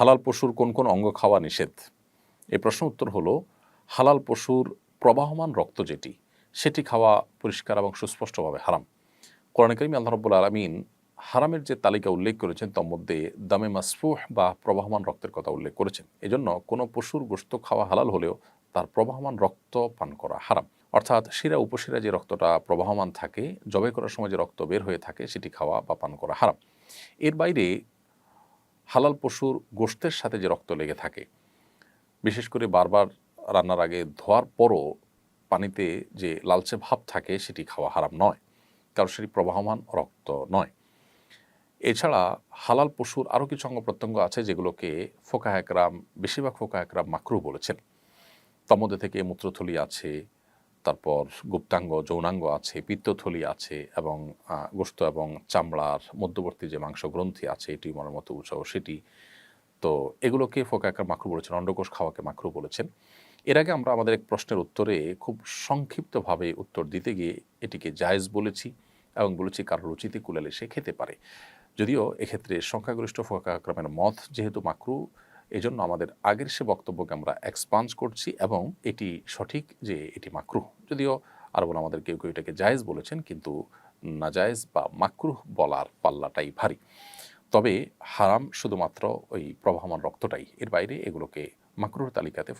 হালাল পশুর কোন কোন অঙ্গ খাওয়া নিষেধ? এই প্রশ্ন উত্তর হলো, হালাল পশুর প্রবাহমান রক্ত যেটি, সেটি খাওয়া পরিষ্কার এবং সুস্পষ্টভাবে হারাম। কোরআনে কারিমে আল্লাহ রাব্বুল আলামিন হারামের যে তালিকা উল্লেখ করেছেন তার মধ্যে দামে মাসফুহ বা প্রবাহমান রক্তের কথা উল্লেখ করেছেন। এজন্য কোনো পশুর গোশত খাওয়া হালাল হলেও তার প্রবাহমান রক্ত পান করা হারাম। অর্থাৎ শিরা উপশিরা যে রক্তটা প্রবাহমান থাকে, জবাই করার সময় যে রক্ত বের হয়ে থাকে, সেটি খাওয়া বা পান করা হারাম। এর বাইরে হালাল পশুর গোশতের সাথে যে রক্ত লেগে থাকে, বিশেষ করে বারবার রান্নার আগে ধোয়ার পরও পানিতে যে লালচে ভাব থাকে, সেটি খাওয়া হারাম নয়, কারণ সেটি প্রবাহমান রক্ত নয়। এছাড়া হালাল পশুর আরও কিছু অঙ্গ প্রত্যঙ্গ আছে যেগুলোকে ফোকাহ একরাম, বেশিরভাগ ফোকাহ একরাম মাকরুহ বলেছেন। তার মধ্যে থেকে মূত্রথলি আছে, তারপর গুপ্তাঙ্গ যৌনাঙ্গ আছে, পিত্তথলি আছে, এবং গোশত এবং চামড়ার মধ্যবর্তী যে মাংস গ্রন্থি আছে, টিউমারের মতো উৎস সেটি। তো এগুলোকে ফোকাহ একরাম মাকরুহ বলেছেন, অন্ডকোষ খাওয়াকে মাকরুহ বলেছেন। এর আগে আমরা আমাদের এক প্রশ্নের উত্তরে খুব সংক্ষিপ্তভাবে উত্তর দিতে গিয়ে এটিকে জায়েজ বলেছি এবং বলেছি কারোর রুচিতে কুলালে সে খেতে পারে। যদিও এক্ষেত্রে সংখ্যাগরিষ্ঠ ফোকাহ একরামের মত যেহেতু মাকরুহ, এজন্য আমাদের আগের সে বক্তব্যকে আমরা এক্সপান্স করছি এবং এটি সঠিক যে এটি মাকরুহ। যদিও আরবুল আমাদের কেউ কেউ এটাকে জায়েজ বলেছেন, কিন্তু নাজায়েজ বা মাকরুহ বলার পাল্লাটাই ভারী। তবে হারাম শুধুমাত্র ওই প্রবাহমান রক্তটাই, এর বাইরে এগুলোকে মাকরুহর তালিকাতে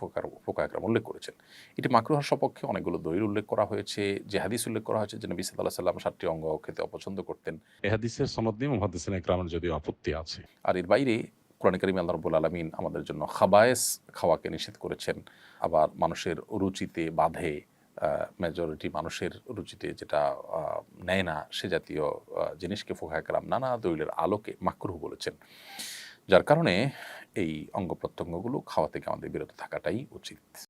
ফোকাহ একরাম উল্লেখ করেছেন। এটি মাকরুহর সপক্ষে অনেকগুলো দলিল উল্লেখ করা হয়েছে, যে হাদিস উল্লেখ করা হয়েছে যে নবী সাল্লাল্লাহু আলাইহি ওয়াসাল্লাম 7টি অঙ্গ খেতে অপছন্দ করতেন। এ হাদিসের সনদ নিয়ে মুহাদ্দিসিনে কেরামের যদিও আপত্তি আছে। আর এর বাইরে কোরআনে কারিমে আল্লাহ রাব্বুল আলামিন আমাদের জন্য খাবায়েস খাওয়াকে নিষেধ করেছেন। আবার মানুষের রুচিতে বাধে, মেজরিটি মানুষের রুচিতে যেটা নেয় না, সে জাতীয় জিনিসকে ফোকাহ একরাম নানা দলিলের আলোকে মাকরুহ বলেছেন। যার কারণে এই অঙ্গ প্রত্যঙ্গগুলো খাওয়া থেকে আমাদের বিরত থাকাটাই উচিত।